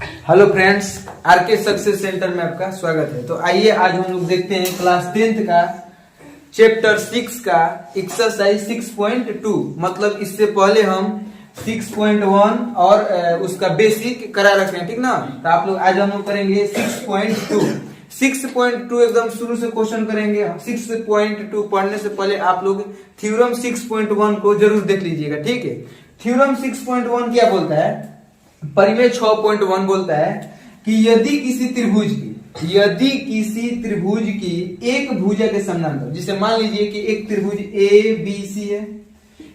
Hello friends, RK success centre में आपका स्वागत है। तो आइए आज हम लोग देखते हैं क्लास 10th का चैप्टर 6 का एक्सरसाइज 6.2। मतलब इससे पहले हम 6.1 और उसका बेसिक करा रखे हैं, ठीक ना। तो आप लोग आज हम लोग करेंगे 6.2। 6.2 एकदम शुरू से क्वेश्चन करेंगे। 6.2 पढ़ने से पहले आप लोग थ्योरम 6.1 को जरूर देख लीजिएगा, ठीक है। थ्योरम 6.1 क्या बोलता है? परिमेय 6.1 बोलता है कि यदि किसी त्रिभुज की एक भुजा के समानांतर, जिसे मान लीजिए कि एक त्रिभुज ए बी सी है,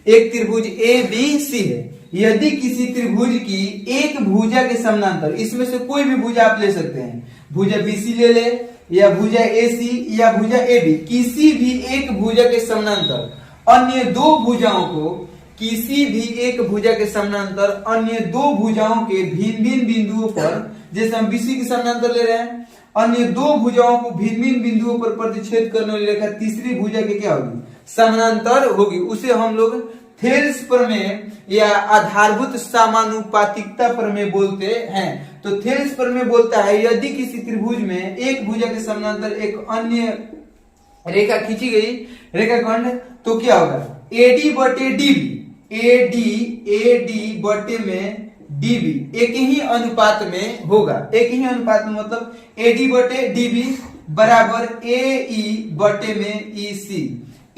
एक त्रिभुज ए बी सी है। यदि किसी त्रिभुज की एक भुजा के समानांतर, इसमें से कोई भी भुजा आप ले सकते हैं, भुजा बीसी ले ले या भुजा एसी या भुजा एबी, किसी भी एक भुजा के समानांतर अन्य दो भुजाओं को, किसी भी एक भुजा के समानांतर अन्य दो भुजाओं के भिन्न भिन्न बिंदुओं पर, जैसे हम बीसी के समानांतर ले रहे हैं, अन्य दो भुजाओं को भिन्न भिन्न बिंदुओं पर प्रतिच्छेद करने वाली रेखा तीसरी भुजा के क्या होगी? समानांतर होगी। उसे हम लोग थेल्स प्रमेय या आधारभूत समानुपातिकता प्रमेय बोलते हैं। तो थेल्स प्रमेय बोलता है यदि किसी त्रिभुज में एक भुजा के समानांतर एक अन्य रेखा खींची गई, रेखाखंड, तो क्या होगा? एडी बटे डीबी, एडी बटे में डीबी एक ही अनुपात में होगा। एक ही अनुपात में मतलब एडी बटे डीबी बराबर एई बटे में ईसी,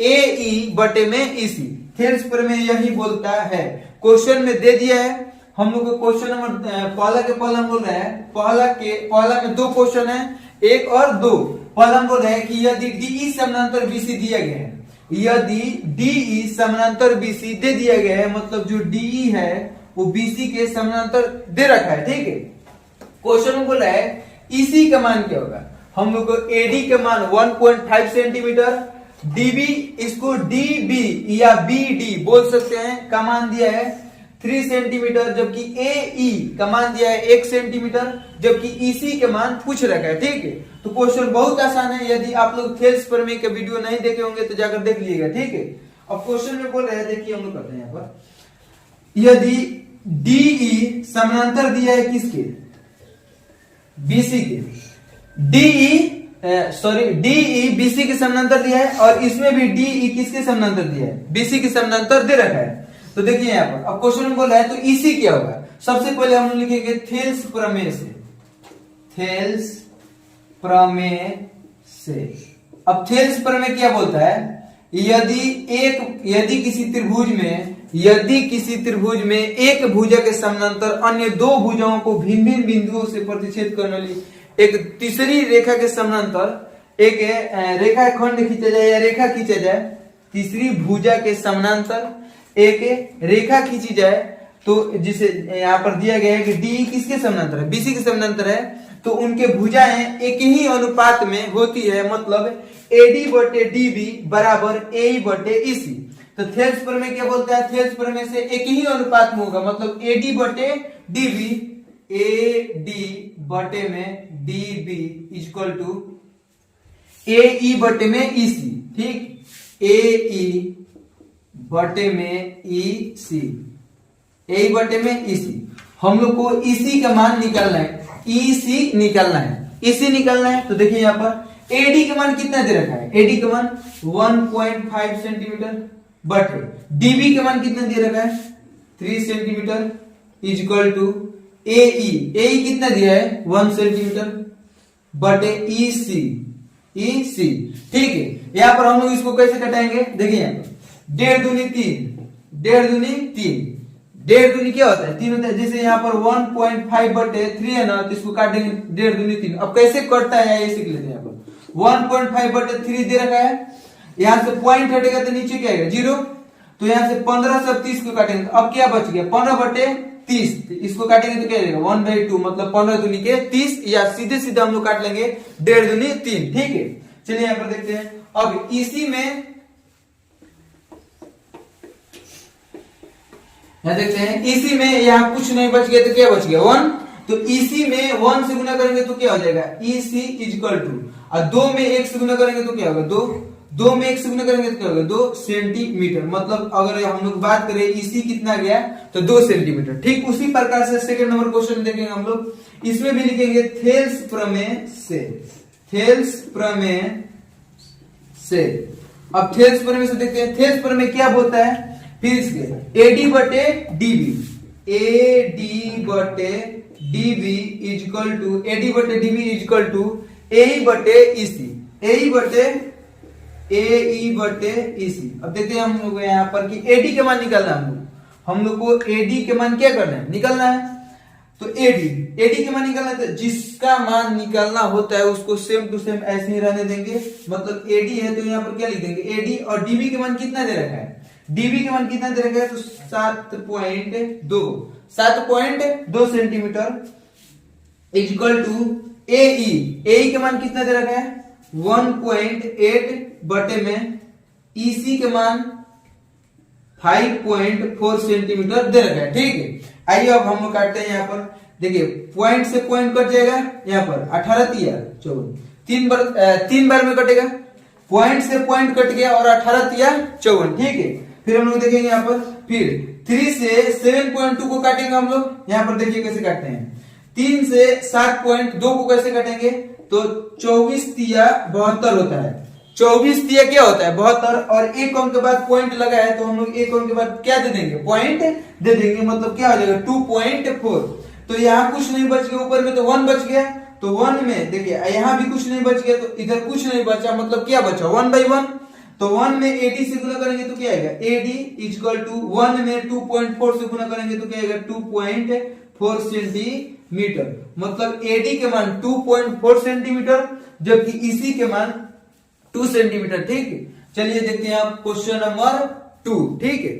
एई बटे में ईसी। थेल्स प्रमेय यही बोलता है। क्वेश्चन में दे दिया है हम लोग को। क्वेश्चन नंबर पहला बोल रहा है, पहला में दो क्वेश्चन है, एक और दो। पहला बोल रहा है कि यदि डीई समानांतर बीसी दिया गया है, यदि डीई समानांतर बीसी दे दिया गया है, मतलब जो डीई है वो बीसी के समानांतर दे रखा है, ठीक है। क्वेश्चन में बोला है ईसी का मान क्या होगा? हम लोग को एडी का मान 1.5 सेंटीमीटर, डीबी इसको डीबी या बीडी बोल सकते हैं, का मान दिया है 3 सेंटीमीटर, जबकि एई का मान दिया है 1 सेंटीमीटर, जबकि ईसी का मान पूछ रखा है, ठीक है। तो क्वेश्चन बहुत आसान है। यदि आप लोग थेल्स प्रमेय का वीडियो नहीं देखे होंगे तो जाकर देख लीजिएगा, ठीक है। अब क्वेश्चन में बोल रहे हैं, देखिए हम लोग करते हैं यहाँ पर, यदि डीई समानांतर दिया है किसके? बीसी के। डीई बीसी के समानांतर दिया है और इसमें भी डीई किसके समानांतर दिया है? बीसी के समानांतर दे रखा है। तो देखिए यहाँ पर अब क्वेश्चन में बोला है तो ईसी क्या होगा? सबसे पहले हम लिखेंगे थेल्स प्रमेय से, थेल्स प्रमेय से। अब थेल्स प्रमेय क्या बोलता है? यदि किसी त्रिभुज में एक भुजा के समानांतर अन्य दो भुजाओं को भिन्न भिन्न बिंदुओं से प्रतिच्छेद करने वाली एक तीसरी रेखा के समानांतर एक रेखाखंड खींचा जाए या रेखा खींचा जाए, तीसरी भुजा के समानांतर एक रेखा खींची जाए, तो जिसे यहाँ पर दिया गया है कि डी किसके समानांतर है? बीसी के समानांतर है, तो उनके भुजाएं एक ही अनुपात में होती है, मतलब एडी बटे डीबी बराबर ए बटे ईसी। तो थेल्स प्रमेय क्या बोलता है? थेल्स प्रमेय से एक ही अनुपात में होगा, मतलब एडी बटे डीबी, एडी बटे में डीबी इक्वल टू एई बटे में ईसी, ठीक। एई बटे में ईसी, ए बटे में ईसी। हम लोग को ईसी का मान निकालना है, ईसी निकालना है, ईसी निकालना है। तो देखिए यहाँ पर एडी का मान कितना दे रखा है? एडी का मान 1.5 सेंटीमीटर बटे डीबी का मान कितना दे रखा है? 3 सेंटीमीटर इक्वल टू एई, एई कितना दिया है? 1 सेंटीमीटर बटे ईसी, ईसी, ठीक है। यहाँ पर हम लोग इसको कैसे घटाएंगे? देखिए यहाँ पर 1.5 दूनी 3, 1.5 दूनी 3, 1.5 दूनी क्या होता है? 3 होता है। जैसे यहाँ पर 1.5 बटे 3 है ना, तो इसको काटेंगे 1.5 दूनी 3। अब कैसे कटता है ये सीख लेते हैं। यहाँ पर 1.5 बटे 3 दे रखा है, यहाँ से पॉइंट हटेगा तो नीचे क्या आएगा? 0। तो यहाँ से 15 से 30 को काटेंगे, अब क्या बच गया? 15 बटे 30, इसको काटेंगे तो क्या आएगा? 1/2, मतलब 15 दूनी के 30, या सीधे सीधे हम लोग काट लेंगे 1.5 दूनी 3, ठीक है। चलिए यहाँ पर देखते हैं। अब इसी में देखते हैं, इसी में यहाँ कुछ नहीं बच गया तो क्या बच गया? 1। तो इसी में 1 से गुना करेंगे तो क्या हो जाएगा? ईसी इक्वल टू, और 2 में 1 से गुना करेंगे तो क्या होगा? 2। 2 में 1 से गुना करेंगे तो क्या होगा 2 सेंटीमीटर। मतलब अगर हम लोग बात करें इसी कितना गया तो 2 सेंटीमीटर। ठीक उसी प्रकार से सेकंड नंबर क्वेश्चन देखेंगे हम लोग, इसमें भी लिखेंगे थेल्स प्रमेय से। थेल्स प्रमेय से, अब थेल्स प्रमेय से देखते हैं थेल्स प्रमेय क्या बोलता है। फिर इसके एडी बटे डीबी, एडी बटे डीबी इजकल टू, एडी बटे डीबी इजकल टू एई बटे ईसी, एई बटे एई बटे ईसी। अब देखते हैं हम लोग यहाँ पर कि एडी के मान निकालना है हम लोग को एडी के मान क्या करना है, निकालना है। तो एडी के मान निकालना है, तो जिसका मान निकालना होता है उसको सेम टू सेम ऐसे ही रहने देंगे। मतलब एडी है तो यहाँ पर क्या लिख देंगे एडी, और डीबी के मान कितना दे रखा है, डीबी के मान कितना दे रखा है तो 7.2 सेंटीमीटर इक्वल टू एई, एई के मान कितना दे रखा है 1.8 बटे में ईसी के मान 5.4 सेंटीमीटर दे रखा है। ठीक है, आइए अब हम लोग काटते हैं। यहाँ पर देखिए पॉइंट से पॉइंट कट जाएगा, यहाँ पर 18 तिया 54, 3 बार में कटेगा, पॉइंट से पॉइंट कट गया और 18 तिया 54। ठीक है, फिर हम लोग देखेंगे यहाँ पर, फिर 3 से 7.2 को काटेंगे हम लोग। यहाँ पर देखिए कैसे काटते हैं, 3 से 7.2 को कैसे काटेंगे तो 24 तिया 72 होता है। 24 तिया क्या होता है 72, और एक अंक के बाद पॉइंट लगा है तो हम लोग एक अंक के बाद क्या दे देंगे पॉइंट दे देंगे। मतलब क्या हो जाएगा 2.4। तो यहाँ कुछ नहीं बच गया, ऊपर में तो 1 बच गया, तो 1 में देखिए यहाँ भी कुछ नहीं बच गया तो इधर कुछ नहीं बचा, मतलब क्या बचा 1/1। तो 1 में 80 से गुना करेंगे तो क्या आएगा एडी इक्वल टू 1 में 2.4 से गुना करेंगे तो क्या आएगा 2.4 सेंटीमीटर। मतलब एडी के मान 2.4 सेंटीमीटर जबकि ईसी के मान 2 सेंटीमीटर। ठीक है, चलिए देखते हैं आप क्वेश्चन नंबर 2। ठीक है,